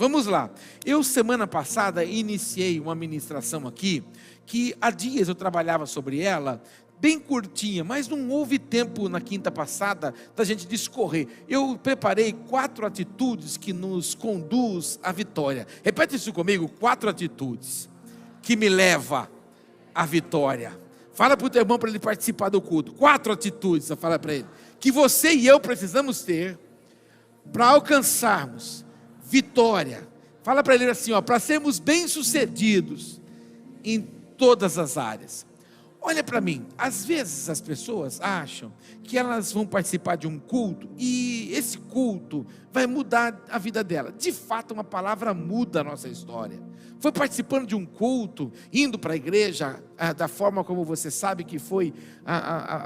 Vamos lá. Eu, semana passada, iniciei uma ministração aqui, que há dias eu trabalhava sobre ela, bem curtinha, mas não houve tempo na quinta passada da gente discorrer. Eu preparei 4 atitudes que nos conduz à vitória. Repete isso comigo, 4 atitudes que me levam à vitória. Fala para o teu irmão para ele participar do culto. 4 atitudes, fala para ele, que você e eu precisamos ter para alcançarmos vitória. Fala para ele assim, para sermos bem-sucedidos em todas as áreas. Olha para mim, às vezes as pessoas acham que elas vão participar de um culto e esse culto vai mudar a vida dela. De fato, uma palavra muda a nossa história. Foi participando de um culto, indo para a igreja, da forma como você sabe que foi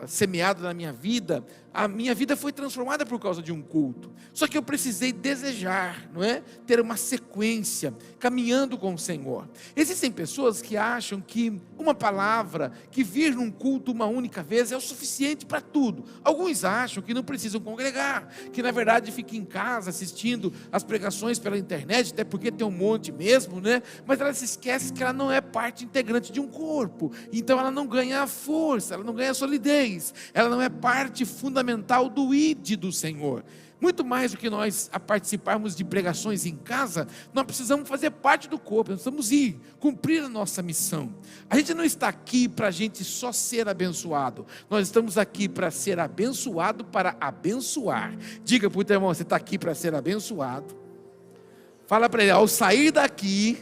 semeado na minha vida, a minha vida foi transformada por causa de um culto. Só que eu precisei desejar, não é? Ter uma sequência, caminhando com o Senhor. Existem pessoas que acham que uma palavra, que vir num culto uma única vez é o suficiente para tudo. Alguns acham que não precisam congregar, que na verdade fica em casa assistindo as pregações pela internet, até porque tem um monte mesmo, né? Mas ela se esquece que ela não é parte integrante de um corpo, então ela não ganha força, ela não ganha solidez, ela não é parte fundamental do ID do Senhor. Muito mais do que nós a participarmos de pregações em casa, nós precisamos fazer parte do corpo, nós precisamos ir, cumprir a nossa missão. A gente não está aqui para a gente só ser abençoado, nós estamos aqui para ser abençoado, para abençoar. Diga para o teu irmão, você está aqui para ser abençoado. Fala para ele, ao sair daqui,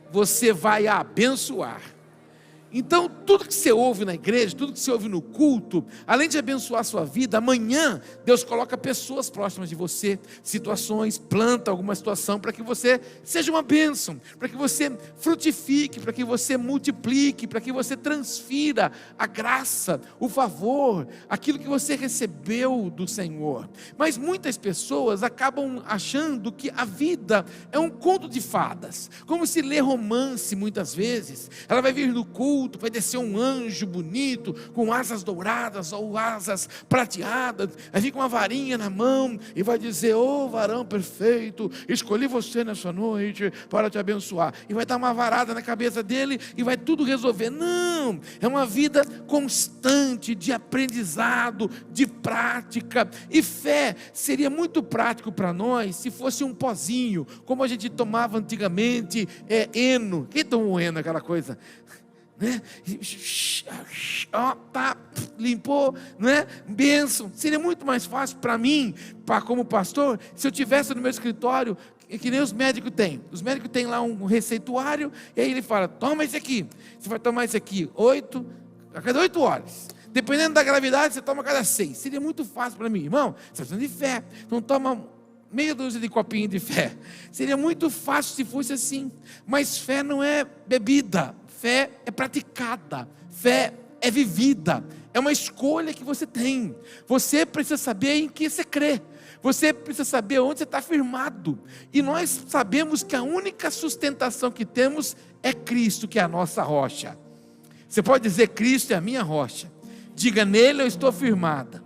você vai abençoar. Então, tudo que você ouve na igreja, tudo que você ouve no culto, além de abençoar a sua vida, amanhã Deus coloca pessoas próximas de você, situações, planta alguma situação para que você seja uma bênção, para que você frutifique, para que você multiplique, para que você transfira a graça, o favor, aquilo que você recebeu do Senhor. Mas muitas pessoas acabam achando que a vida é um conto de fadas, como se lê romance muitas vezes. Ela vai vir no culto, vai descer um anjo bonito, com asas douradas ou asas prateadas, aí fica uma varinha na mão, e vai dizer, varão perfeito, escolhi você nessa noite, para te abençoar, e vai dar uma varada na cabeça dele, e vai tudo resolver. Não, é uma vida constante, de aprendizado, de prática, e fé seria muito prático para nós, se fosse um pozinho, como a gente tomava antigamente, Eno. Quem tomou Eno, aquela coisa? Né? Limpou, né? Bênção. Seria muito mais fácil para mim, como pastor, se eu tivesse no meu escritório, que nem os médicos têm. Os médicos têm lá um receituário, e aí ele fala, toma esse aqui, você vai tomar esse aqui a cada 8 horas, dependendo da gravidade você toma a cada 6, seria muito fácil para mim. Irmão, você está precisando de fé, então toma meia dúzia de copinho de fé. Seria muito fácil se fosse assim, mas fé não é bebida, fé é praticada, fé é vivida, é uma escolha que você tem. Você precisa saber em que você crê, você precisa saber onde você está firmado, e nós sabemos que a única sustentação que temos é Cristo, que é a nossa rocha. Você pode dizer, Cristo é a minha rocha, diga, nele eu estou firmada.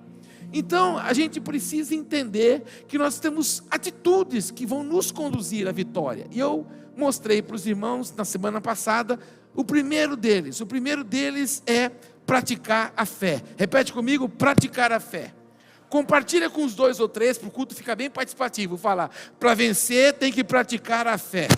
Então a gente precisa entender que nós temos atitudes que vão nos conduzir à vitória, e eu mostrei para os irmãos na semana passada o primeiro deles é praticar a fé. Repete comigo, praticar a fé. Compartilha com os 2 ou 3, para o culto ficar bem participativo. Fala, para vencer tem que praticar a fé.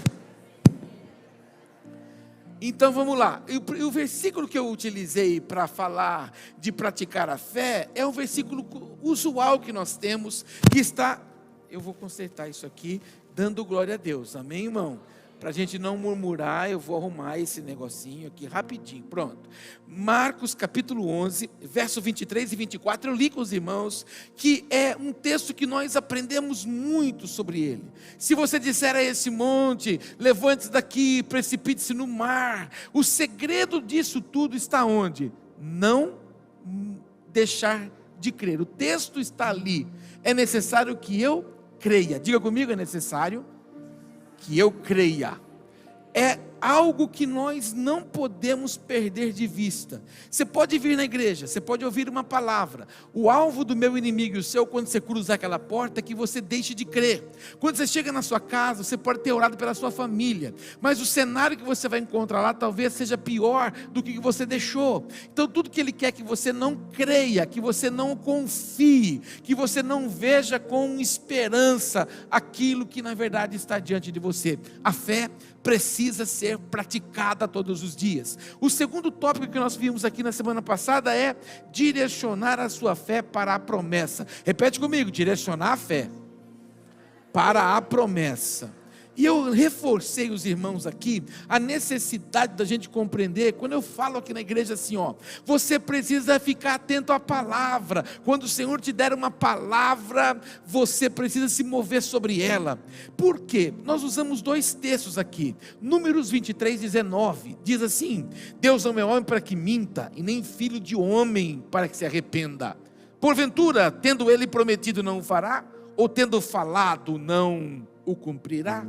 Então vamos lá, o versículo que eu utilizei para falar de praticar a fé, é um versículo usual que nós temos, que está, eu vou consertar isso aqui, dando glória a Deus, amém, irmão? Para a gente não murmurar, eu vou arrumar esse negocinho aqui rapidinho, pronto. Marcos capítulo 11, verso 23 e 24, eu li com os irmãos, que é um texto que nós aprendemos muito sobre ele. Se você disser a esse monte, levante-se daqui, precipite-se no mar, o segredo disso tudo está onde? Não deixar de crer. O texto está ali, é necessário que eu creia. Diga comigo, é necessário que eu creia. É algo que nós não podemos perder de vista. Você pode vir na igreja, você pode ouvir uma palavra. O alvo do meu inimigo e o seu, quando você cruzar aquela porta, é que você deixe de crer. Quando você chega na sua casa, você pode ter orado pela sua família, mas o cenário que você vai encontrar lá talvez seja pior do que você deixou. Então tudo que ele quer é que você não creia, que você não confie, que você não veja com esperança aquilo que na verdade está diante de você. A fé precisa ser praticada todos os dias. O segundo tópico que nós vimos aqui na semana passada é direcionar a sua fé para a promessa. Repete comigo: direcionar a fé para a promessa. E eu reforcei os irmãos aqui a necessidade da gente compreender, quando eu falo aqui na igreja assim, você precisa ficar atento à palavra. Quando o Senhor te der uma palavra, você precisa se mover sobre ela. Por quê? Nós usamos dois textos aqui. Números 23:19 diz assim: Deus não é homem para que minta, e nem filho de homem para que se arrependa. Porventura, tendo ele prometido, não o fará? Ou tendo falado, não o cumprirá?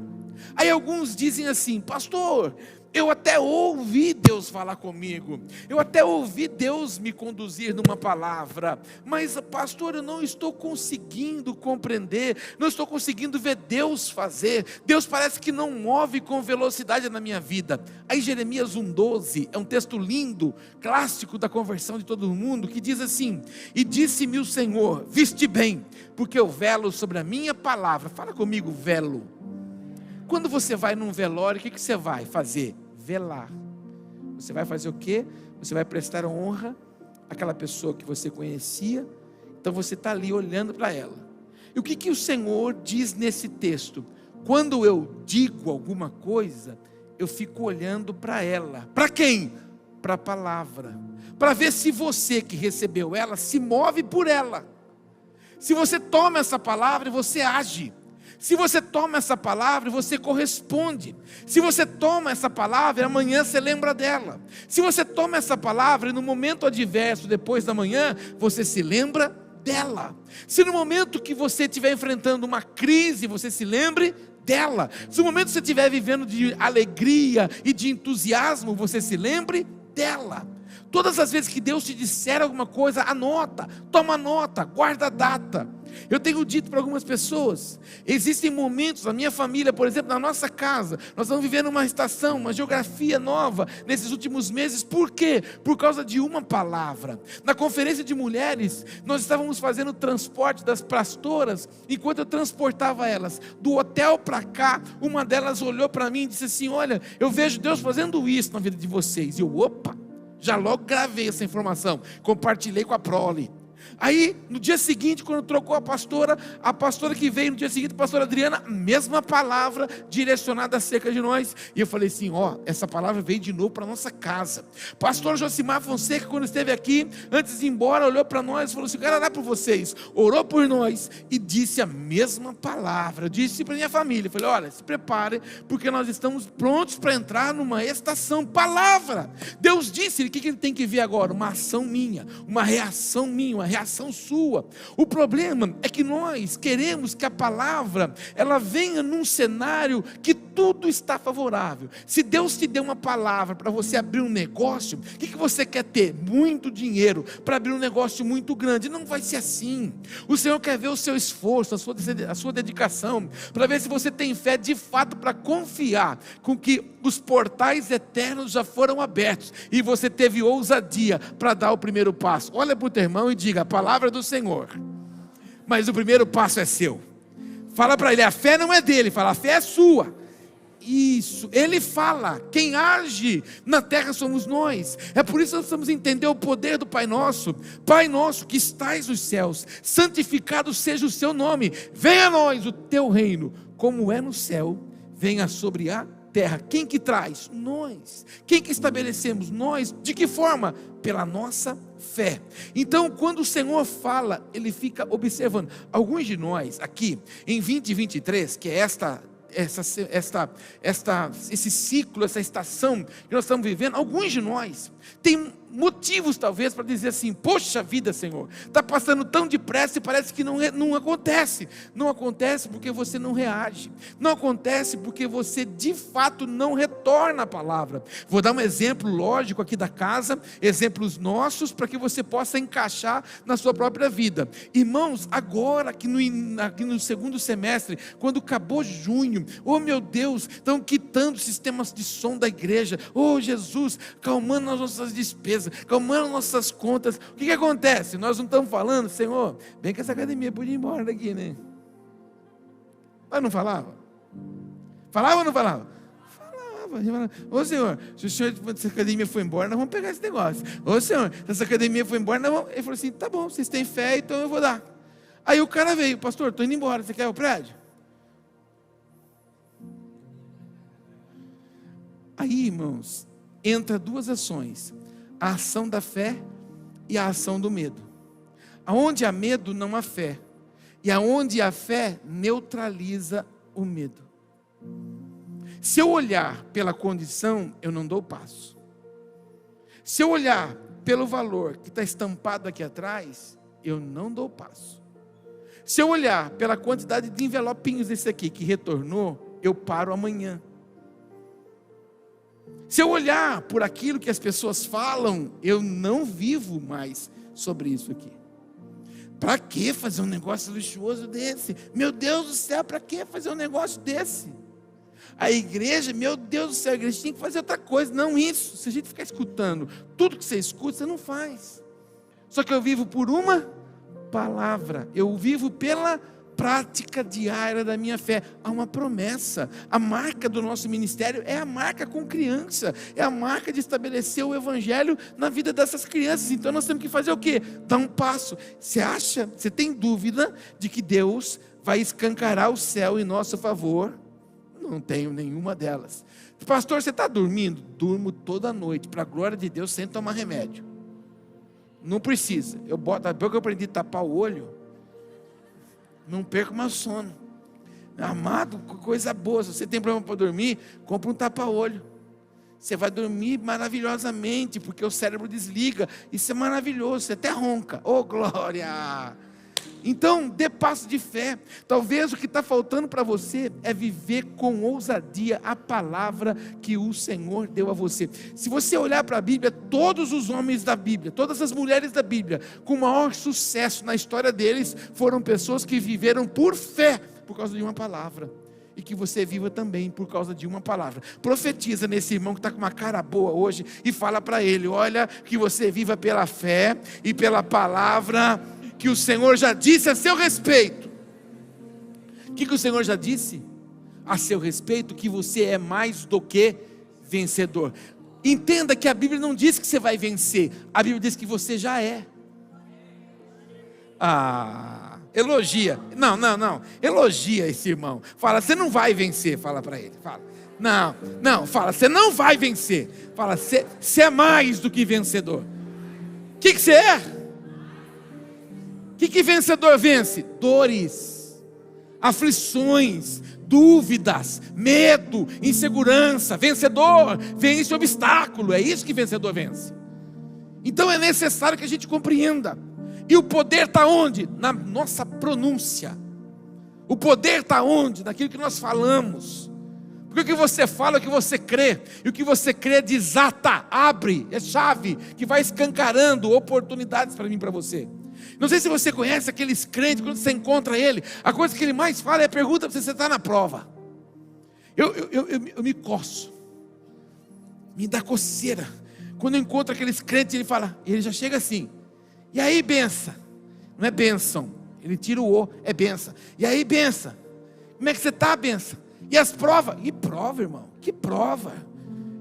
Aí alguns dizem assim: pastor, eu até ouvi Deus falar comigo, eu até ouvi Deus me conduzir numa palavra, mas pastor, eu não estou conseguindo compreender, não estou conseguindo ver Deus fazer. Deus parece que não move com velocidade na minha vida. Aí Jeremias 1:12 é um texto lindo, clássico da conversão de todo mundo, que diz assim: e disse-me o Senhor, viste bem, porque eu velo sobre a minha palavra. Fala comigo, velo. Quando você vai num velório, o que você vai fazer? Velar. Você vai fazer o quê? Você vai prestar honra àquela pessoa que você conhecia. Então você está ali olhando para ela. E o que o Senhor diz nesse texto? Quando eu digo alguma coisa, eu fico olhando para ela. Para quem? Para a palavra. Para ver se você que recebeu ela se move por ela. Se você toma essa palavra e você age. Se você toma essa palavra, você corresponde. Se você toma essa palavra, amanhã você lembra dela. Se você toma essa palavra e no momento adverso, depois da manhã, você se lembra dela. Se no momento que você estiver enfrentando uma crise, você se lembre dela. Se no momento que você estiver vivendo de alegria e de entusiasmo, você se lembre dela. Todas as vezes que Deus te disser alguma coisa, anota, toma nota, guarda a data. Eu tenho dito para algumas pessoas, existem momentos, na minha família, por exemplo, na nossa casa, nós estamos vivendo uma estação, uma geografia nova, nesses últimos meses. Por quê? Por causa de uma palavra. Na conferência de mulheres, nós estávamos fazendo o transporte das pastoras, enquanto eu transportava elas, do hotel para cá, uma delas olhou para mim e disse assim: olha, eu vejo Deus fazendo isso na vida de vocês. E eu, opa, já logo gravei essa informação, compartilhei com a prole. Aí, no dia seguinte, quando trocou a pastora que veio no dia seguinte, a pastora Adriana, mesma palavra direcionada acerca de nós. E eu falei assim: essa palavra veio de novo para a nossa casa. Pastor Josimar Fonseca, quando esteve aqui, antes de ir embora, olhou para nós e falou assim: eu quero orar por vocês. Orou por nós e disse a mesma palavra. Eu disse para minha família, eu falei: olha, se prepare, porque nós estamos prontos para entrar numa estação. Palavra. Deus disse, o que ele tem que ver agora? Uma ação minha, uma reação minha, uma reação sua. O problema é que nós queremos que a palavra ela venha num cenário que tudo está favorável. Se Deus te deu uma palavra para você abrir um negócio, o que você quer ter? Muito dinheiro para abrir um negócio muito grande. Não vai ser assim. O Senhor quer ver o seu esforço, a sua dedicação, para ver se você tem fé de fato para confiar com que os portais eternos já foram abertos e você teve ousadia para dar o primeiro passo. Olha para o teu irmão e diga: a palavra do Senhor, mas o primeiro passo é seu. Fala para ele: a fé não é dele, fala: a fé é sua. Isso, ele fala, quem age na terra somos nós. É por isso que nós precisamos entender o poder do Pai Nosso. Pai nosso que estais nos céus, santificado seja o seu nome, venha a nós o teu reino, como é no céu, venha sobre a terra. Quem que traz? Nós. Quem que estabelecemos? Nós. De que forma? Pela nossa fé. Então, quando o Senhor fala, ele fica observando. Alguns de nós aqui, em 2023, que é esse ciclo, essa estação que nós estamos vivendo, alguns de nós têm motivos talvez para dizer assim: poxa vida, Senhor, está passando tão depressa e parece que não acontece. Não acontece porque você não reage, não acontece porque você de fato não retorna a palavra. Vou dar um exemplo lógico aqui da casa, exemplos nossos, para que você possa encaixar na sua própria vida. Irmãos, agora aqui no segundo semestre, quando acabou junho, oh meu Deus, estão quitando sistemas de som da igreja, oh Jesus, calmando as nossas despesas, calmando nossas contas. O que acontece? Nós não estamos falando: Senhor, bem que essa academia podia ir embora daqui, né? Mas não falava? Falava ou não falava? Falava. Ô Senhor, se essa academia foi embora, nós vamos pegar esse negócio. Ô Senhor, se essa academia foi embora, nós vamos... Ele falou assim: tá bom, vocês têm fé, então eu vou dar. Aí o cara veio: pastor, estou indo embora, você quer o prédio? Aí, irmãos, entra duas ações: a ação da fé e a ação do medo. Aonde há medo, não há fé. E aonde há fé, neutraliza o medo. Se eu olhar pela condição, eu não dou passo. Se eu olhar pelo valor que está estampado aqui atrás, eu não dou passo. Se eu olhar pela quantidade de envelopinhos desse aqui que retornou, eu paro amanhã. Se eu olhar por aquilo que as pessoas falam, eu não vivo mais sobre isso aqui. Para que fazer um negócio luxuoso desse? Meu Deus do céu, para que fazer um negócio desse? A igreja, meu Deus do céu, a igreja tem que fazer outra coisa. Não isso. Se a gente ficar escutando tudo que você escuta, você não faz. Só que eu vivo por uma palavra. Eu vivo pela prática diária da minha fé. Há uma promessa. A marca do nosso ministério é a marca com criança, é a marca de estabelecer o evangelho na vida dessas crianças. Então nós temos que fazer o quê? Dar um passo. Você tem dúvida de que Deus vai escancarar o céu em nosso favor? Não tenho nenhuma delas. Pastor, você está dormindo? Durmo toda noite, para a glória de Deus, sem tomar remédio. Não precisa. Depois que eu aprendi a tapar o olho, não perco meu sono. Amado, coisa boa. Se você tem problema para dormir, compra um tapa-olho. Você vai dormir maravilhosamente, porque o cérebro desliga. Isso é maravilhoso, você até ronca. Oh, glória! Então, dê passo de fé. Talvez o que está faltando para você é viver com ousadia a palavra que o Senhor deu a você. Se você olhar para a Bíblia, todos os homens da Bíblia, todas as mulheres da Bíblia, com maior sucesso na história deles, foram pessoas que viveram por fé, por causa de uma palavra. E que você viva também por causa de uma palavra. Profetiza nesse irmão que está com uma cara boa hoje e fala para ele: olha, que você viva pela fé e pela palavra que o Senhor já disse a seu respeito. O que o Senhor já disse a seu respeito? Que você é mais do que vencedor. Entenda que a Bíblia não diz que você vai vencer, a Bíblia diz que você já é. Elogia. Não. Elogia esse irmão. Fala: você não vai vencer. Fala para ele. Fala. Não. Fala: você não vai vencer. Fala: você é mais do que vencedor. O que você é? O que vencedor vence? Dores, aflições, dúvidas, medo, insegurança. Vencedor vence obstáculo. É isso que vencedor vence. Então é necessário que a gente compreenda. E o poder está onde? Na nossa pronúncia. O poder está onde? Naquilo que nós falamos. Porque o que você fala é o que você crê. E o que você crê desata, abre, é chave que vai escancarando oportunidades para mim e para você. Não sei se você conhece aqueles crentes, quando você encontra ele, a coisa que ele mais fala é a pergunta se você está na prova. Eu me coço, me dá coceira. Quando eu encontro aqueles crentes, ele já chega assim: e aí, benção? Não é bênção, ele tira o O, é benção. E aí, benção? Como é que você está, benção? E as provas? E prova, irmão? Que prova?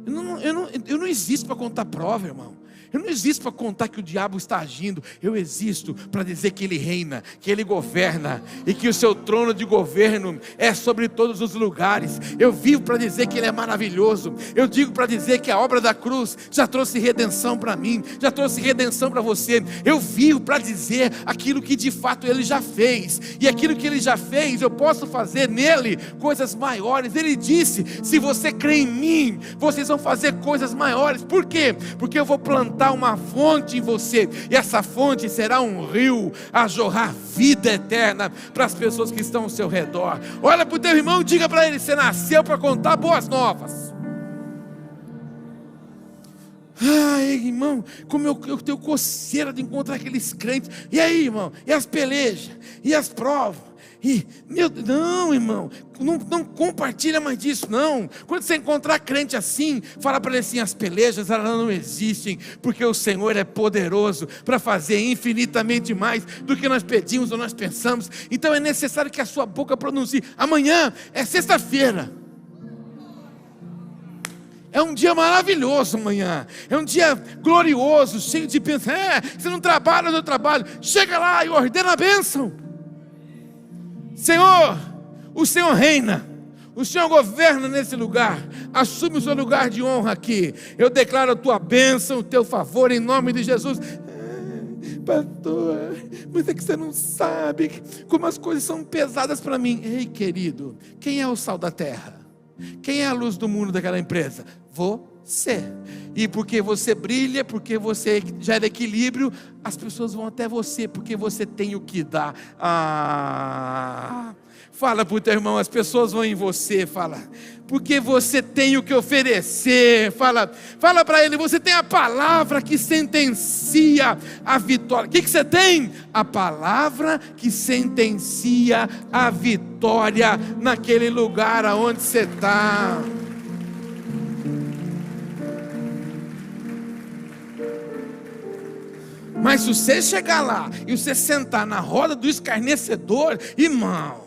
Eu não existo para contar prova, irmão. Eu não existo para contar que o diabo está agindo. Eu existo para dizer que ele reina, que ele governa, e que o seu trono de governo é sobre todos os lugares. Eu vivo para dizer que ele é maravilhoso. Eu digo para dizer que a obra da cruz já trouxe redenção para mim, já trouxe redenção para você. Eu vivo para dizer aquilo que de fato ele já fez, e aquilo que ele já fez, eu posso fazer nele coisas maiores. Ele disse: se você crê em mim, vocês vão fazer coisas maiores. Por quê? Porque eu vou plantar uma fonte em você, e essa fonte será um rio a jorrar vida eterna para as pessoas que estão ao seu redor. Olha para o teu irmão e diga para ele: você nasceu para contar boas novas. Ai, irmão, como eu tenho coceira de encontrar aqueles crentes. E aí, irmão, e as pelejas, e as provas, e, não, irmão, não compartilha mais disso, não. Quando você encontrar crente assim, fala para ele assim: as pelejas, elas não existem, porque o Senhor é poderoso para fazer infinitamente mais do que nós pedimos ou nós pensamos. Então é necessário que a sua boca pronuncie. Amanhã é sexta-feira, é um dia maravilhoso amanhã, é um dia glorioso, cheio de bênção. Você não trabalha, eu trabalho. Chega lá e ordena a bênção. Senhor, o Senhor reina, o Senhor governa nesse lugar. Assume o seu lugar de honra aqui. Eu declaro a tua bênção, o teu favor, em nome de Jesus. Pastor, mas é que você não sabe como as coisas são pesadas para mim. Ei, querido, quem é o sal da terra? Quem é a luz do mundo daquela empresa? Você. E porque você brilha, porque você gera equilíbrio, as pessoas vão até você, porque você tem o que dar. Fala para o teu irmão: as pessoas vão em você. Fala, porque você tem o que oferecer. Fala para ele: você tem a palavra que sentencia a vitória. O que você tem? A palavra que sentencia a vitória naquele lugar aonde você está. Mas se você chegar lá e você sentar na roda do escarnecedor, irmão,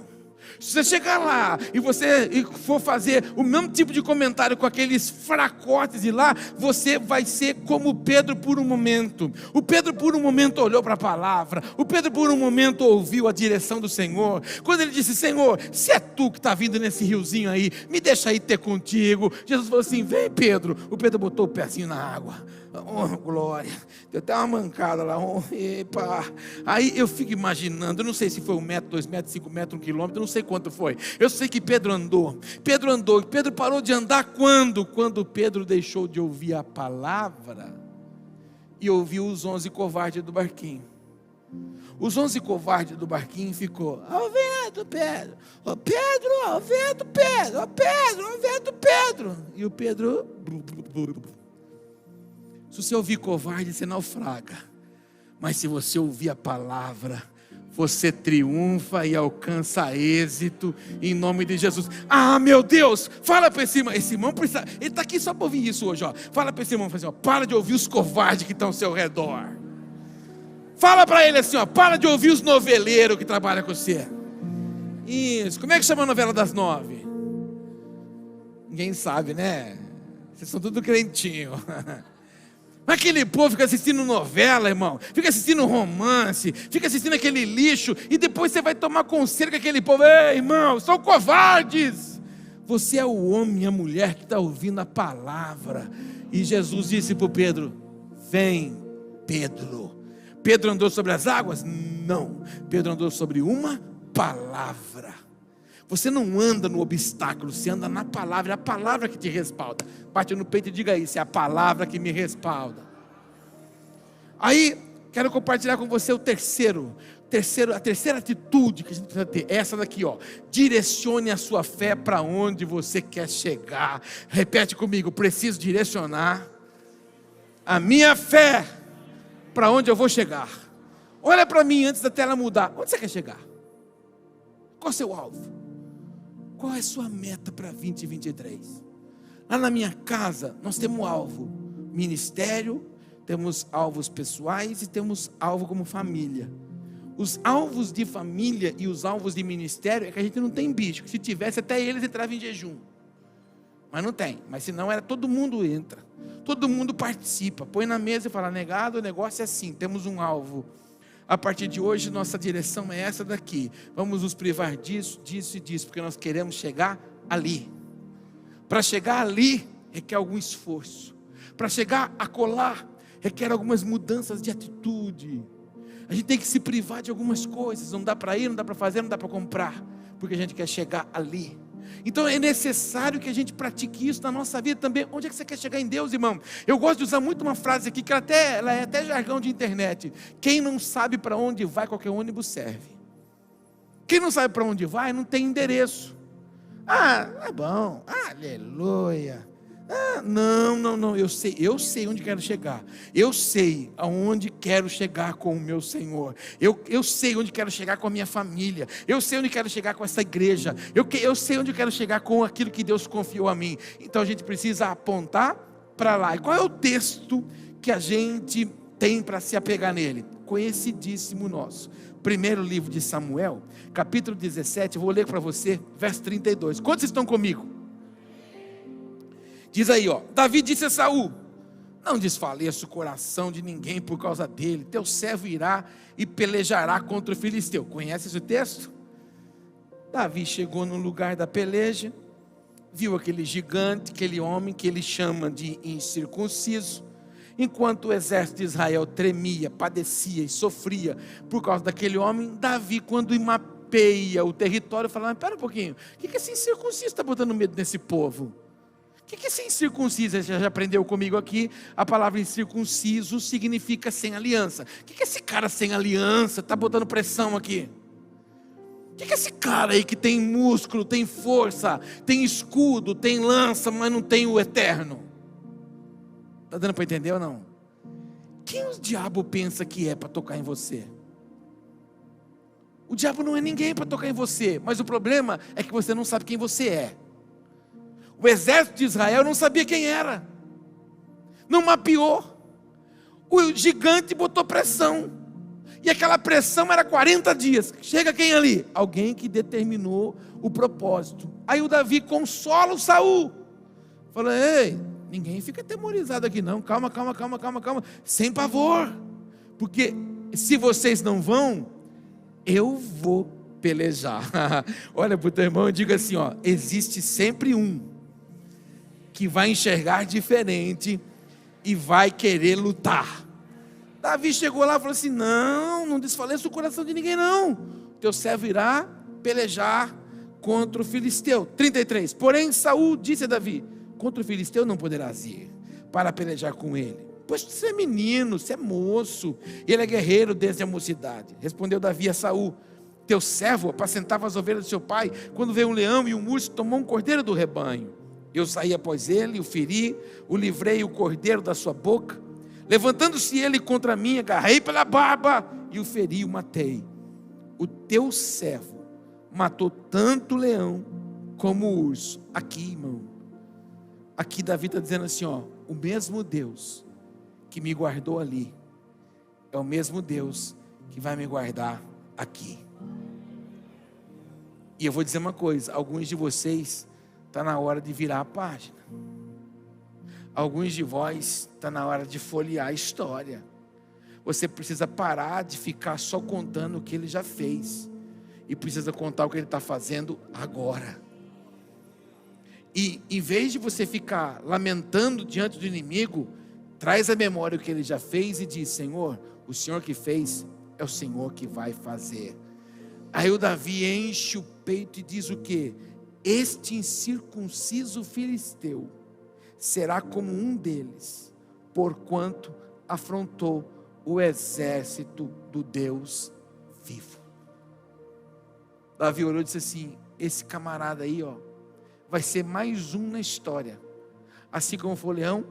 se você chegar lá e você for fazer o mesmo tipo de comentário com aqueles fracotes de lá, você vai ser como Pedro por um momento. O Pedro por um momento olhou para a palavra, o Pedro por um momento ouviu a direção do Senhor. Quando ele disse: Senhor, se é tu que está vindo nesse riozinho aí, me deixa aí ter contigo. Jesus falou assim: vem, Pedro. O Pedro botou o pezinho na água. Oh, glória, deu até uma mancada lá. Oh, epa. Aí eu fico imaginando, eu não sei se foi 1 metro, 2 metros, 5 metros, 1 quilômetro, eu não sei quanto foi. Eu sei que Pedro andou. Pedro parou de andar quando? Quando Pedro deixou de ouvir a palavra e ouviu os 11 covardes do barquinho. Os 11 covardes do barquinho ficou: ó vento, Pedro, ó Pedro, ó vento, Pedro, ó Pedro, ó vento, Pedro. E o Pedro... Se você ouvir covarde, você naufraga. Mas se você ouvir a palavra, você triunfa e alcança êxito em nome de Jesus. Meu Deus, fala para esse irmão precisa, ele está aqui só para ouvir isso hoje, ó. Fala para esse irmão assim, ó: para de ouvir os covardes que estão ao seu redor. Fala para ele assim, ó: para de ouvir os noveleiros que trabalham com você. Isso. Como é que chama a novela das 9? Ninguém sabe, né? Vocês são tudo crentinho. Aquele povo fica assistindo novela, irmão, fica assistindo romance, fica assistindo aquele lixo, e depois você vai tomar conselho com aquele povo. Ei, irmão, são covardes. Você é o homem e a mulher que está ouvindo a palavra. E Jesus disse para o Pedro: vem, Pedro. Pedro andou sobre as águas? Não, Pedro andou sobre uma palavra. Você não anda no obstáculo, você anda na palavra. É a palavra que te respalda. Bate no peito e diga isso: é a palavra que me respalda. Aí, quero compartilhar com você a terceira atitude que a gente precisa ter. Essa daqui, ó: direcione a sua fé para onde você quer chegar. Repete comigo: preciso direcionar a minha fé para onde eu vou chegar. Olha para mim antes da tela mudar. Onde você quer chegar? Qual é o seu alvo? Qual é a sua meta para 2023? Lá na minha casa, nós temos alvo ministério, temos alvos pessoais e temos alvo como família. Os alvos de família e os alvos de ministério é que a gente não tem bicho, que se tivesse até eles entravam em jejum. Mas não tem. Mas se não, todo mundo entra. Todo mundo participa. Põe na mesa e fala: negado, o negócio é assim, temos um alvo. A partir de hoje, nossa direção é essa daqui. Vamos nos privar disso, disso e disso, porque nós queremos chegar ali. Para chegar ali, requer algum esforço. Para chegar a colar, requer algumas mudanças de atitude. A gente tem que se privar de algumas coisas. Não dá para ir, não dá para fazer, não dá para comprar, porque a gente quer chegar ali. Então é necessário que a gente pratique isso na nossa vida também. Onde é que você quer chegar em Deus, irmão? Eu gosto de usar muito uma frase aqui, que ela é até jargão de internet. Quem não sabe para onde vai, qualquer ônibus serve. Quem não sabe para onde vai, não tem endereço. É bom, aleluia. Não, eu sei onde quero chegar. Eu sei aonde quero chegar com o meu Senhor. Eu sei onde quero chegar com a minha família. Eu sei onde quero chegar com essa igreja. Eu sei onde quero chegar com aquilo que Deus confiou a mim. Então a gente precisa apontar para lá. E qual é o texto que a gente tem para se apegar nele? Conhecidíssimo nosso. Primeiro livro de Samuel, capítulo 17, eu vou ler para você, verso 32. Quantos estão comigo? Diz aí, Davi disse a Saul: não desfaleça o coração de ninguém por causa dele. Teu servo irá e pelejará contra o filisteu. Conhece esse texto? Davi chegou no lugar da peleja, viu aquele gigante, aquele homem que ele chama de incircunciso. Enquanto o exército de Israel tremia, padecia e sofria por causa daquele homem, Davi, quando mapeia o território, fala: mas pera um pouquinho, o que esse incircunciso está botando medo nesse povo? O que esse incircunciso? Você já aprendeu comigo aqui, a palavra incircunciso significa sem aliança. O que esse cara sem aliança está botando pressão aqui? O que esse cara aí que tem músculo, tem força, tem escudo, tem lança, mas não tem o eterno? Está dando para entender ou não? Quem o diabo pensa que é para tocar em você? O diabo não é ninguém para tocar em você, mas o problema é que você não sabe quem você é. O exército de Israel não sabia quem era, não mapeou. O gigante botou pressão, e aquela pressão era 40 dias. Chega quem ali? Alguém que determinou o propósito. Aí o Davi consola o Saul, fala: ei, ninguém fica atemorizado aqui não, calma, sem pavor, porque se vocês não vão, eu vou pelejar. Olha para o teu irmão e diga assim: existe sempre um que vai enxergar diferente e vai querer lutar. Davi chegou lá e falou assim: não desfaleça o coração de ninguém não, teu servo irá pelejar contra o filisteu. 33, porém Saul disse a Davi: contra o filisteu não poderás ir para pelejar com ele, pois você é menino, você é moço, ele é guerreiro desde a mocidade. Respondeu Davi a Saul: teu servo apacentava as ovelhas do seu pai, quando veio um leão e um urso tomou um cordeiro do rebanho. Eu saí após ele, o feri, o livrei o cordeiro da sua boca. Levantando-se ele contra mim, agarrei pela barba e o feri, o matei. O teu servo matou tanto o leão como o urso. Aqui, irmão, aqui Davi está dizendo assim: o mesmo Deus que me guardou ali é o mesmo Deus que vai me guardar aqui. E eu vou dizer uma coisa: alguns de vocês está na hora de virar a página. Alguns de vós está na hora de folhear a história. Você precisa parar de ficar só contando o que ele já fez, e precisa contar o que ele está fazendo agora. E em vez de você ficar lamentando diante do inimigo, traz à memória o que ele já fez e diz: Senhor, o Senhor que fez é o Senhor que vai fazer. Aí o Davi enche o peito e diz o quê? Este incircunciso filisteu será como um deles, porquanto afrontou o exército do Deus vivo. Davi olhou e disse assim: esse camarada aí, vai ser mais um na história, assim como foi o leão,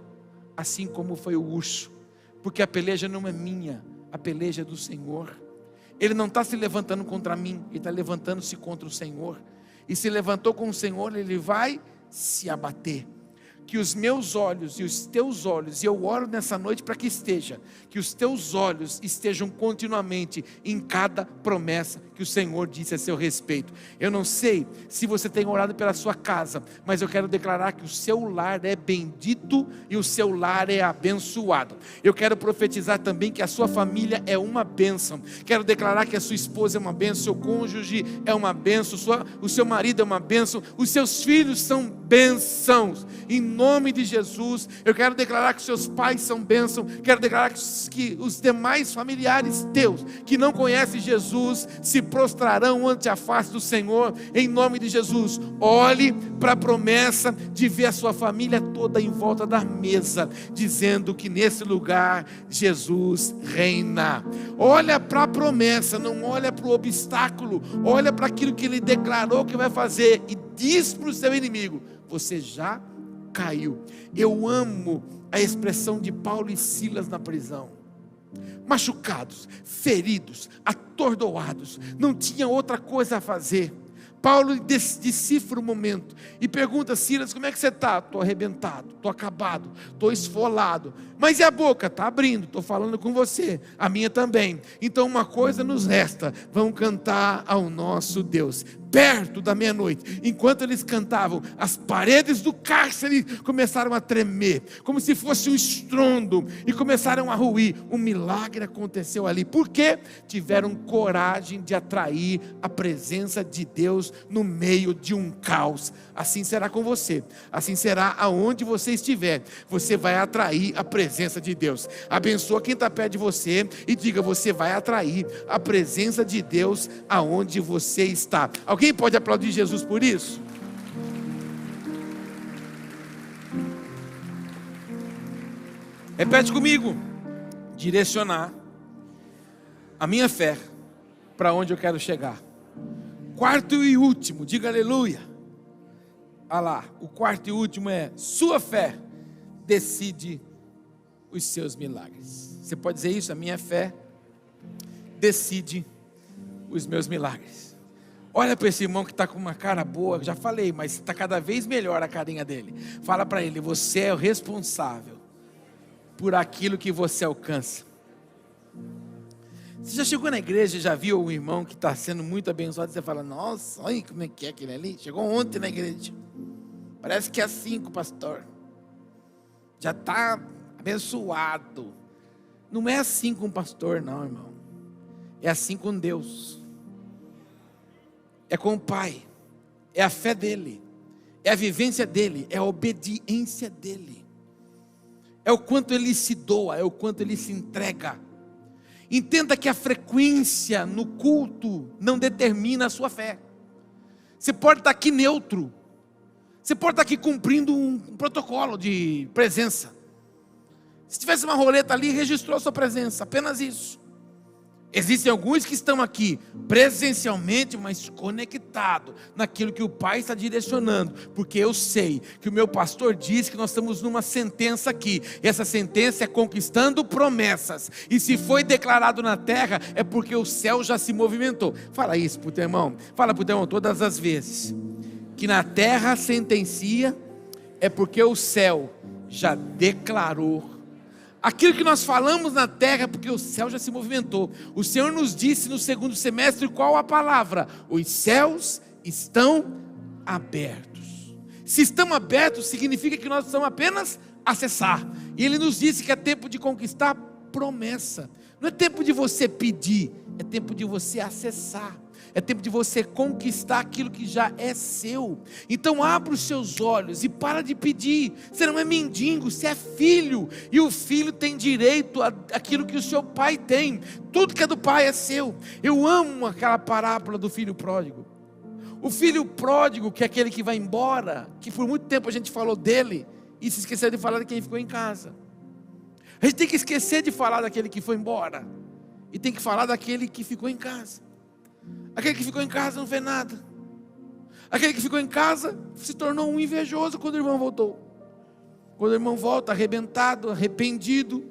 assim como foi o urso, porque a peleja não é minha, a peleja é do Senhor. Ele não está se levantando contra mim, ele está levantando-se contra o Senhor. E se levantou com o Senhor, ele vai se abater. Que os meus olhos e os teus olhos, e eu oro nessa noite para que os teus olhos estejam continuamente em cada promessa que o Senhor disse a seu respeito. Eu não sei se você tem orado pela sua casa, mas eu quero declarar que o seu lar é bendito e o seu lar é abençoado. Eu quero profetizar também que a sua família é uma bênção. Quero declarar que a sua esposa é uma bênção, seu cônjuge é uma bênção, o seu marido é uma bênção, os seus filhos são bênçãos. Em nome de Jesus, eu quero declarar que seus pais são bênção. Quero declarar que os demais familiares teus que não conhecem Jesus se prostrarão ante a face do Senhor, em nome de Jesus. Olhe para a promessa de ver a sua família toda em volta da mesa, dizendo que nesse lugar Jesus reina. Olha para a promessa, não olha para o obstáculo, olha para aquilo que Ele declarou que vai fazer e diz para o seu inimigo: você já caiu. Eu amo a expressão de Paulo e Silas na prisão. Machucados, feridos, atordoados, não tinha outra coisa a fazer. Paulo decifra o momento e pergunta: Silas, como é que você está? Estou arrebentado, estou acabado, estou esfolado. Mas e a boca? Está abrindo, estou falando com você, a minha também. Então uma coisa nos resta: vamos cantar ao nosso Deus. Perto da meia-noite, enquanto eles cantavam, as paredes do cárcere começaram a tremer, como se fosse um estrondo, e começaram a ruir. Um milagre aconteceu ali, porque tiveram coragem de atrair a presença de Deus no meio de um caos. Assim será com você, assim será aonde você estiver, você vai atrair a presença de Deus. Abençoa quem está perto de você e diga: você vai atrair a presença de Deus aonde você está. Alguém pode aplaudir Jesus por isso? Repete comigo: direcionar a minha fé para onde eu quero chegar. Quarto e último, diga aleluia. Olha lá, o quarto e último é: sua fé decide os seus milagres. Você pode dizer isso? A minha fé decide os meus milagres. Olha para esse irmão que está com uma cara boa, já falei, mas está cada vez melhor a carinha dele. Fala para ele: você é o responsável por aquilo que você alcança. Você já chegou na igreja e já viu um irmão que está sendo muito abençoado e você fala: nossa, olha como é que é aquele ali, chegou ontem na igreja, parece que é 5, pastor, já está abençoado. Não é assim com o pastor não, irmão, é assim com Deus, é com o Pai, é a fé dele, é a vivência dele, é a obediência dele, é o quanto ele se doa, é o quanto ele se entrega. Entenda que a frequência no culto não determina a sua fé. Você pode estar aqui neutro, você pode estar aqui cumprindo um protocolo de presença. Se tivesse uma roleta ali, registrou a sua presença, apenas isso. Existem alguns que estão aqui presencialmente, mas conectados naquilo que o Pai está direcionando, porque eu sei que o meu pastor diz que nós estamos numa sentença aqui, e essa sentença é conquistando promessas, e se foi declarado na terra, é porque o céu já se movimentou. Fala isso para o teu irmão, fala para o teu irmão todas as vezes, que na terra sentencia, é porque o céu já declarou. Aquilo que nós falamos na terra é porque o céu já se movimentou. O Senhor nos disse no segundo semestre qual a palavra: os céus estão abertos. Se estão abertos, significa que nós precisamos apenas acessar. E Ele nos disse que é tempo de conquistar promessa. Não é tempo de você pedir, é tempo de você acessar. É tempo de você conquistar aquilo que já é seu. Então abra os seus olhos e para de pedir. Você não é mendigo, você é filho. E o filho tem direito àquilo que o seu pai tem. Tudo que é do pai é seu. Eu amo aquela parábola do filho pródigo. O filho pródigo, que é aquele que vai embora, que por muito tempo a gente falou dele e se esqueceu de falar de quem ficou em casa. A gente tem que esquecer de falar daquele que foi embora e tem que falar daquele que ficou em casa. Aquele que ficou em casa não fez nada. Aquele que ficou em casa se tornou um invejoso quando o irmão voltou. Quando o irmão volta arrebentado, arrependido,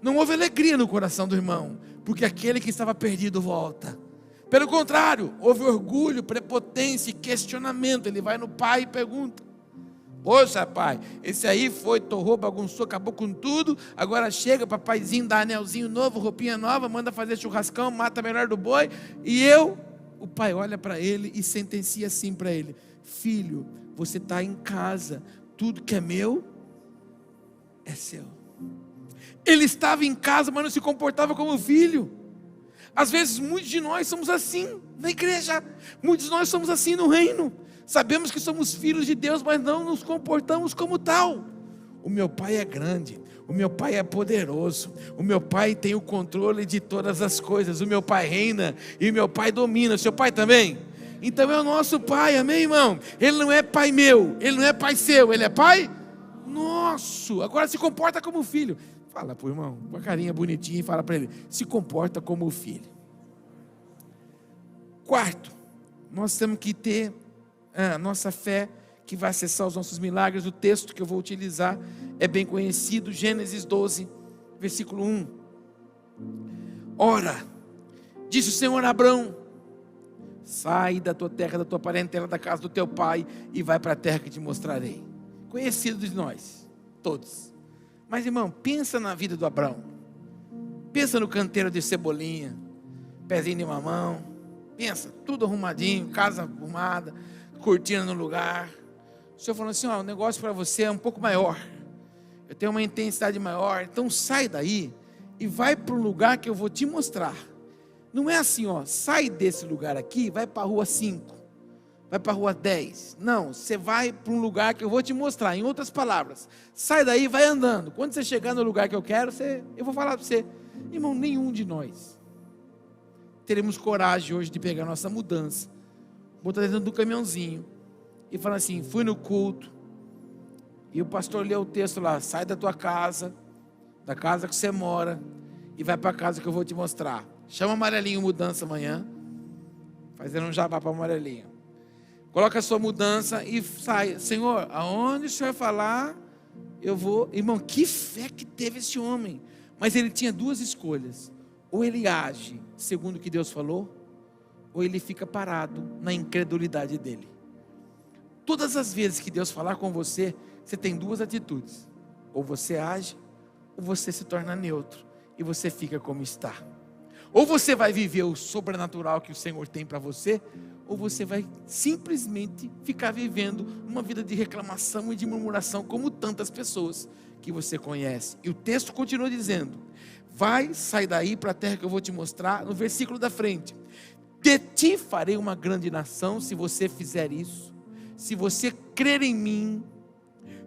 não houve alegria no coração do irmão, porque aquele que estava perdido volta. Pelo contrário, houve orgulho, prepotência e questionamento. Ele vai no pai e pergunta: poxa pai, esse aí foi, torrou, bagunçou, acabou com tudo, agora chega, papaizinho dá anelzinho novo, roupinha nova, manda fazer churrascão, mata melhor do boi, e eu o pai olha para ele e sentencia assim para ele: filho, você está em casa, tudo que é meu é seu. Ele estava em casa, mas não se comportava como filho. Às vezes muitos de nós somos assim na igreja, muitos de nós somos assim no reino. Sabemos que somos filhos de Deus, mas não nos comportamos como tal. O meu pai é grande, o meu pai é poderoso, o meu pai tem o controle de todas as coisas, o meu pai reina e o meu pai domina. O seu pai também? Então é o nosso pai, amém, irmão? Ele não é pai meu, ele não é pai seu, ele é pai nosso. Agora se comporta como filho. Fala para o irmão, com a carinha bonitinha, e fala para ele: se comporta como filho. Quarto, nós temos que ter a nossa fé, que vai acessar os nossos milagres. O texto que eu vou utilizar é bem conhecido, Gênesis 12, versículo 1. Ora, disse o Senhor a Abrão: sai da tua terra, da tua parentela, da casa do teu pai, e vai para a terra que te mostrarei. Conhecido de nós, todos. Mas irmão, pensa na vida do Abrão. Pensa no canteiro de cebolinha, pezinho de mamão. Pensa, tudo arrumadinho, casa arrumada, cortina no lugar. O Senhor falou assim: ó, o negócio para você é um pouco maior, eu tenho uma intensidade maior, então sai daí e vai para um lugar que eu vou te mostrar. Não é assim, ó, sai desse lugar aqui, vai para a rua 5, vai para a rua 10. Não, você vai para um lugar que eu vou te mostrar. Em outras palavras, sai daí e vai andando. Quando você chegar no lugar que eu quero, eu vou falar para você. Irmão, nenhum de nós teremos coragem hoje de pegar nossa mudança, botar dentro do caminhãozinho e falar assim: fui no culto, e o pastor leu o texto lá: sai da tua casa, da casa que você mora, e vai para a casa que eu vou te mostrar. Chama Amarelinho Mudança amanhã, fazendo um jabá para Amarelinho. Coloca a sua mudança e sai. Senhor, aonde o Senhor falar, eu vou. Irmão, que fé que teve esse homem. Mas ele tinha duas escolhas: ou ele age segundo o que Deus falou, ou ele fica parado na incredulidade dele. Todas as vezes que Deus falar com você, você tem duas atitudes: ou você age, ou você se torna neutro e você fica como está. Ou você vai viver o sobrenatural que o Senhor tem para você, ou você vai simplesmente ficar vivendo uma vida de reclamação e de murmuração, como tantas pessoas que você conhece. E o texto continua dizendo: vai, sai daí para a terra que eu vou te mostrar. No versículo da frente: de ti farei uma grande nação, se você fizer isso, se você crer em mim,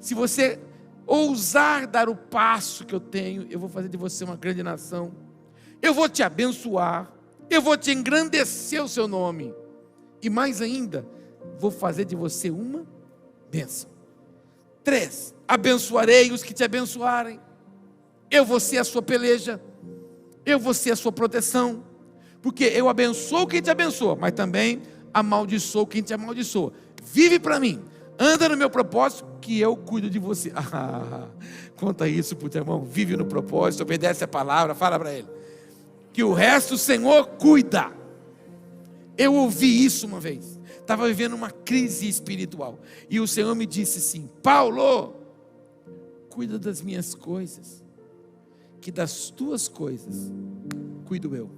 se você ousar dar o passo que eu tenho, eu vou fazer de você uma grande nação. Eu vou te abençoar, eu vou te engrandecer o seu nome, e mais ainda, vou fazer de você uma bênção. 3, abençoarei os que te abençoarem. Eu vou ser a sua peleja, eu vou ser a sua proteção, porque eu abençoo quem te abençoa, mas também amaldiçoo quem te amaldiçoa. Vive para mim, anda no meu propósito, que eu cuido de você. Conta isso para o teu irmão: vive no propósito, obedece a palavra, fala para ele que o resto o Senhor cuida. Eu ouvi isso uma vez, estava vivendo uma crise espiritual, e o Senhor me disse assim: Paulo, cuida das minhas coisas, que das tuas coisas cuido eu.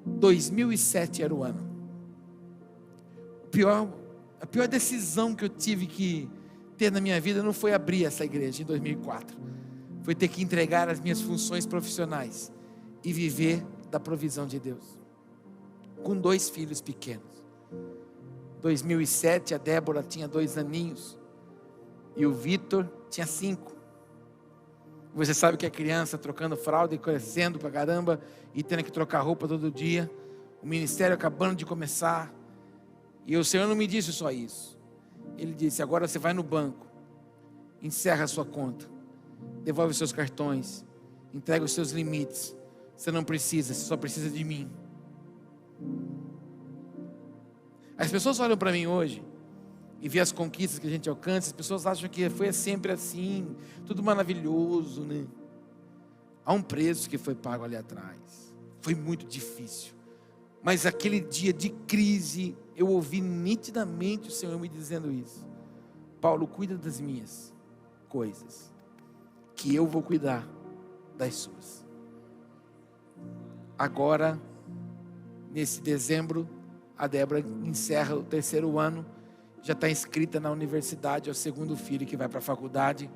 2007 era o ano. A pior decisão que eu tive que ter na minha vida não foi abrir essa igreja em 2004. Foi ter que entregar as minhas funções profissionais e viver da provisão de Deus. Com 2 filhos pequenos. 2007 a Débora tinha 2 aninhos e o Vitor tinha 5. Você sabe que a criança trocando fralda e crescendo pra caramba e tendo que trocar roupa todo dia. O ministério acabando de começar. E o Senhor não me disse só isso. Ele disse: agora você vai no banco, encerra a sua conta, devolve os seus cartões, entrega os seus limites. Você não precisa, você só precisa de mim. As pessoas olham para mim hoje e vê as conquistas que a gente alcança. As pessoas acham que foi sempre assim, tudo maravilhoso, né? Há um preço que foi pago ali atrás. Foi muito difícil. Mas aquele dia de crise, eu ouvi nitidamente o Senhor me dizendo isso: Paulo, cuida das minhas coisas, que eu vou cuidar das suas. Agora Nesse dezembro, a Débora encerra o 3º ano, já está inscrita na universidade, é o 2º filho que vai para a faculdade.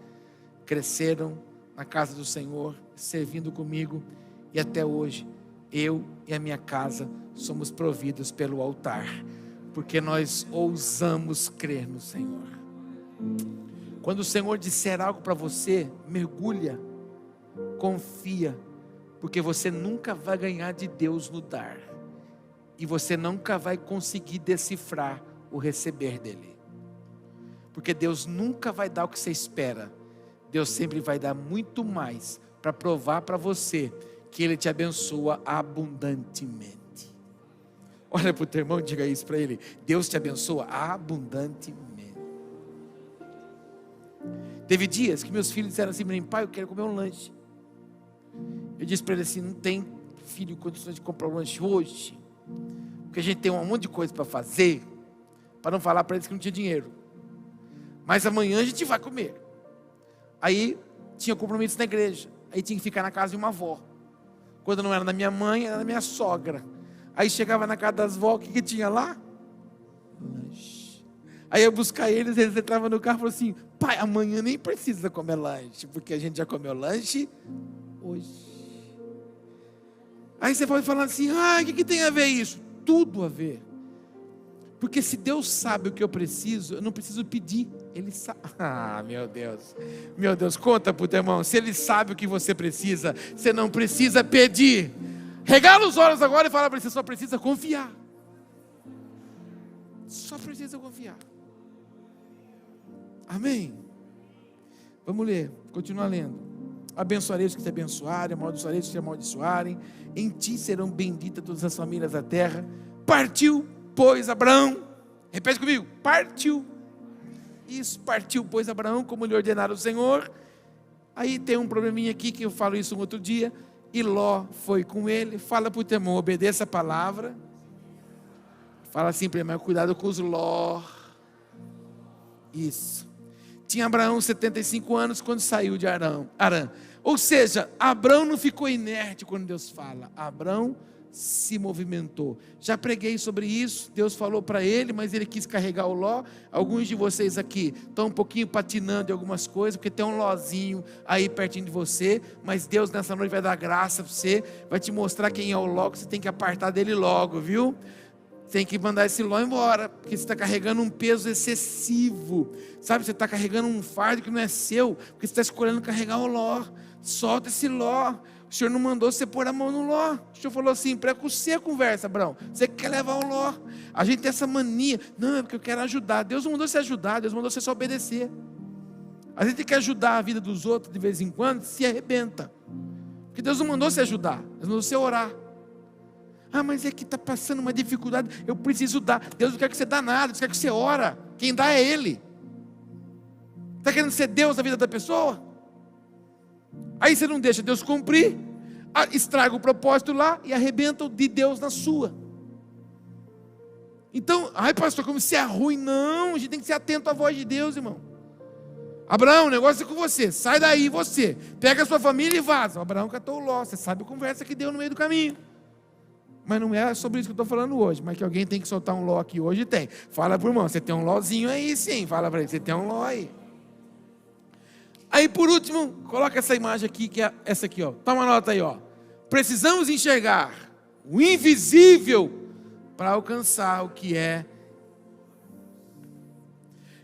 Cresceram na casa do Senhor, servindo comigo, e até hoje, eu e a minha casa somos providos pelo altar, porque nós ousamos crer no Senhor. Quando o Senhor disser algo para você, mergulha, confia, porque você nunca vai ganhar de Deus no dar, e você nunca vai conseguir decifrar o receber dele, porque Deus nunca vai dar o que você espera. Deus sempre vai dar muito mais, para provar para você que Ele te abençoa abundantemente. Olha para o teu irmão e diga isso para ele: Deus te abençoa abundantemente. Teve dias que meus filhos disseram assim: pai, eu quero comer um lanche. Eu disse para ele assim: não tem, filho, condições de comprar um lanche hoje, porque a gente tem um monte de coisa para fazer, para não falar para eles que não tinha dinheiro, mas amanhã a gente vai comer. Aí tinha compromisso na igreja, aí tinha que ficar na casa de uma avó. Quando não era da minha mãe, era da minha sogra. Aí chegava na casa das vó, o que tinha lá? Lanche. Aí eu buscar eles entravam no carro e falavam assim: pai, amanhã nem precisa comer lanche, porque a gente já comeu lanche hoje. Aí você pode falar assim: o que tem a ver isso? Tudo a ver. Porque se Deus sabe o que eu preciso, eu não preciso pedir, Ele sabe. Meu Deus, conta para o teu irmão: se Ele sabe o que você precisa, você não precisa pedir. Regala os olhos agora e fala para ele: você só precisa confiar. Só precisa confiar. Amém? Vamos ler, continuar lendo. Abençoarei os que te abençoarem, amaldiçoarei os que te amaldiçoarem. Em ti serão benditas todas as famílias da terra. Partiu, pois, Abraão. Repete comigo: partiu. Isso, partiu, pois, Abraão, como lhe ordenara o Senhor. Aí tem um probleminha aqui, que eu falo isso um outro dia. E Ló foi com ele. Fala para o teu irmão: obedeça a palavra. Fala assim para ele: cuidado com os Ló. Isso. Tinha Abraão 75 anos quando saiu de Arã. Ou seja, Abraão não ficou inerte quando Deus fala. Abraão se movimentou. Já preguei sobre isso. Deus falou para ele, mas ele quis carregar o Ló. Alguns de vocês aqui estão um pouquinho patinando em algumas coisas, porque tem um Lózinho aí pertinho de você. Mas Deus nessa noite vai dar graça para você, vai te mostrar quem é o Ló, que você tem que apartar dele logo, viu? Tem que mandar esse Ló embora, porque você está carregando um peso excessivo, sabe? Você está carregando um fardo que não é seu, porque você está escolhendo carregar o Ló. Solta esse Ló. O Senhor não mandou você pôr a mão no Ló. O Senhor falou assim: para com você a conversa, Abraão. Você quer levar o Ló. A gente tem essa mania: não, é porque eu quero ajudar. Deus não mandou você ajudar, Deus mandou você só obedecer. A gente quer ajudar a vida dos outros de vez em quando, se arrebenta, porque Deus não mandou você ajudar, Deus mandou você orar. Mas é que está passando uma dificuldade, eu preciso dar. Deus não quer que você dá nada, Deus quer que você ora. Quem dá é Ele. Está querendo ser Deus na vida da pessoa? Aí você não deixa Deus cumprir, estraga o propósito lá e arrebenta o de Deus na sua. Então, pastor, como se é ruim? Não, a gente tem que ser atento à voz de Deus, irmão. Abraão, o negócio é com você, sai daí você, pega a sua família e vaza. Abraão catou o Ló, você sabe a conversa que deu no meio do caminho. Mas não é sobre isso que eu estou falando hoje. Mas que alguém tem que soltar um Ló aqui hoje, tem. Fala para o irmão: você tem um Lózinho aí, sim. Fala para ele: você tem um Ló aí. Aí por último, coloca essa imagem aqui, que é essa aqui, ó. Toma nota aí, ó. Precisamos enxergar o invisível para alcançar o que é.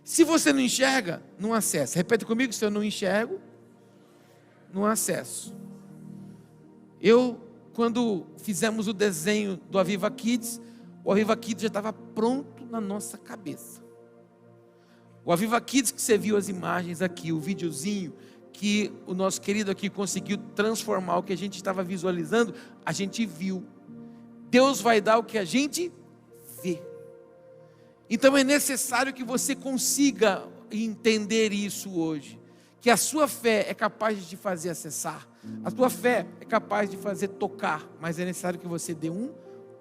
Se você não enxerga, não acessa. Repete comigo: se eu não enxergo, não acesso. Quando fizemos o desenho do Aviva Kids, o Aviva Kids já estava pronto na nossa cabeça. O Aviva Kids, que você viu as imagens aqui, o videozinho que o nosso querido aqui conseguiu transformar o que a gente estava visualizando, a gente viu. Deus vai dar o que a gente vê. Então é necessário que você consiga entender isso hoje, que a sua fé é capaz de te fazer acessar, a tua fé é capaz de fazer tocar, mas é necessário que você dê um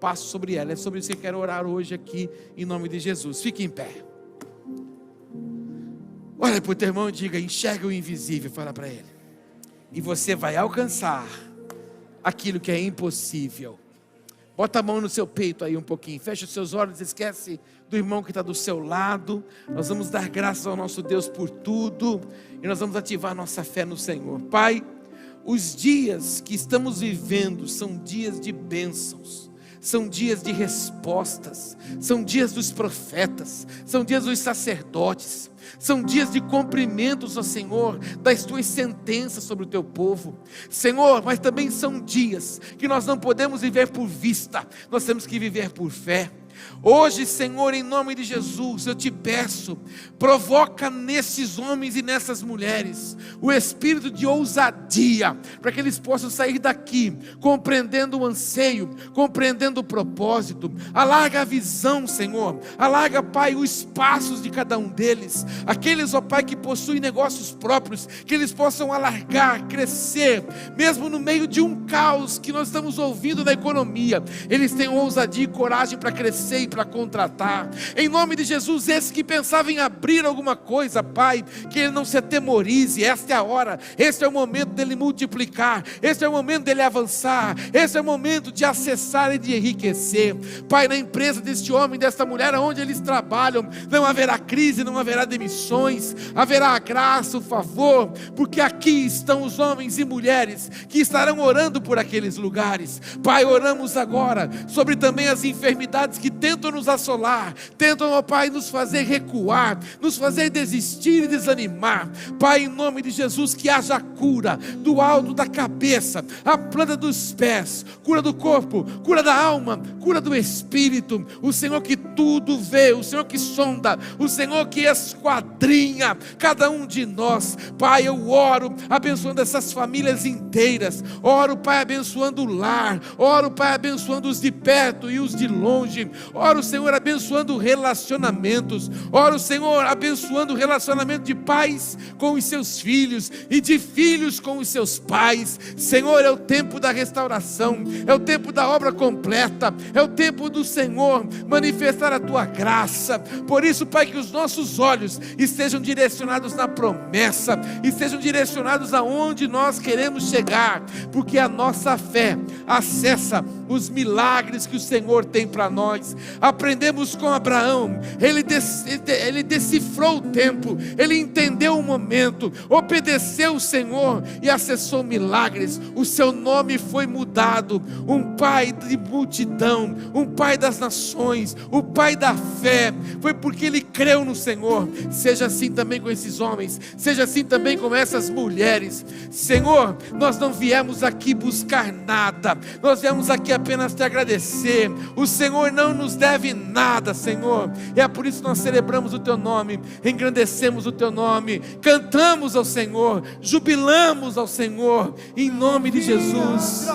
passo sobre ela. É sobre isso que eu quero orar hoje aqui, em nome de Jesus. Fique em pé. Olha para o teu irmão e diga: enxerga o invisível. Fala para ele: e você vai alcançar aquilo que é impossível. Bota a mão no seu peito aí um pouquinho, fecha os seus olhos, esquece do irmão que está do seu lado. Nós vamos dar graças ao nosso Deus por tudo, e nós vamos ativar nossa fé no Senhor. Pai, os dias que estamos vivendo são dias de bênçãos, são dias de respostas, são dias dos profetas, são dias dos sacerdotes, são dias de cumprimentos, ó Senhor, das tuas sentenças sobre o teu povo, Senhor. Mas também são dias que nós não podemos viver por vista, nós temos que viver por fé. Hoje, Senhor, em nome de Jesus, eu te peço, provoca nesses homens e nessas mulheres o espírito de ousadia, para que eles possam sair daqui compreendendo o anseio, compreendendo o propósito. Alarga a visão, Senhor, alarga, Pai, os espaços de cada um deles. Aqueles, ó Pai, que possuem negócios próprios, que eles possam alargar, crescer, mesmo no meio de um caos que nós estamos ouvindo na economia, eles tenham ousadia e coragem para crescer e para contratar, em nome de Jesus. Esse que pensava em abrir alguma coisa, Pai, que ele não se atemorize. Esta é a hora, este é o momento dele multiplicar, este é o momento dele avançar, esse é o momento de acessar e de enriquecer. Pai, na empresa deste homem, desta mulher, onde eles trabalham, não haverá crise, não haverá demissões, haverá a graça, o favor, porque aqui estão os homens e mulheres que estarão orando por aqueles lugares. Pai, oramos agora sobre também as enfermidades que tentam nos assolar, tentam, ó Pai, nos fazer recuar, nos fazer desistir e desanimar. Pai, em nome de Jesus, que haja cura do alto da cabeça, a planta dos pés, cura do corpo, cura da alma, cura do espírito. O Senhor que tudo vê, o Senhor que sonda, o Senhor que esquadrinha cada um de nós. Pai, eu oro abençoando essas famílias inteiras, oro, Pai, abençoando o lar, oro, Pai, abençoando os de perto e os de longe, oro, Senhor, abençoando relacionamentos, oro, Senhor, abençoando o relacionamento de pais com os seus filhos e de filhos com os seus pais. Senhor, é o tempo da restauração, é o tempo da obra completa, é o tempo do Senhor manifestar a tua graça. Por isso, Pai, que os nossos olhos estejam direcionados na promessa, estejam direcionados aonde nós queremos chegar, porque a nossa fé acessa os milagres que o Senhor tem para nós. Aprendemos com Abraão, ele decifrou o tempo, ele entendeu o momento, obedeceu o Senhor e acessou milagres. O seu nome foi mudado, um pai de multidão, um pai das nações, o pai da fé, foi porque ele creu no Senhor. Seja assim também com esses homens, seja assim também com essas mulheres. Senhor, nós não viemos aqui buscar nada, nós viemos aqui apenas te agradecer. O Senhor não nos deve nada, Senhor, e é por isso que nós celebramos o teu nome, engrandecemos o teu nome, cantamos ao Senhor, jubilamos ao Senhor, em nome de Jesus.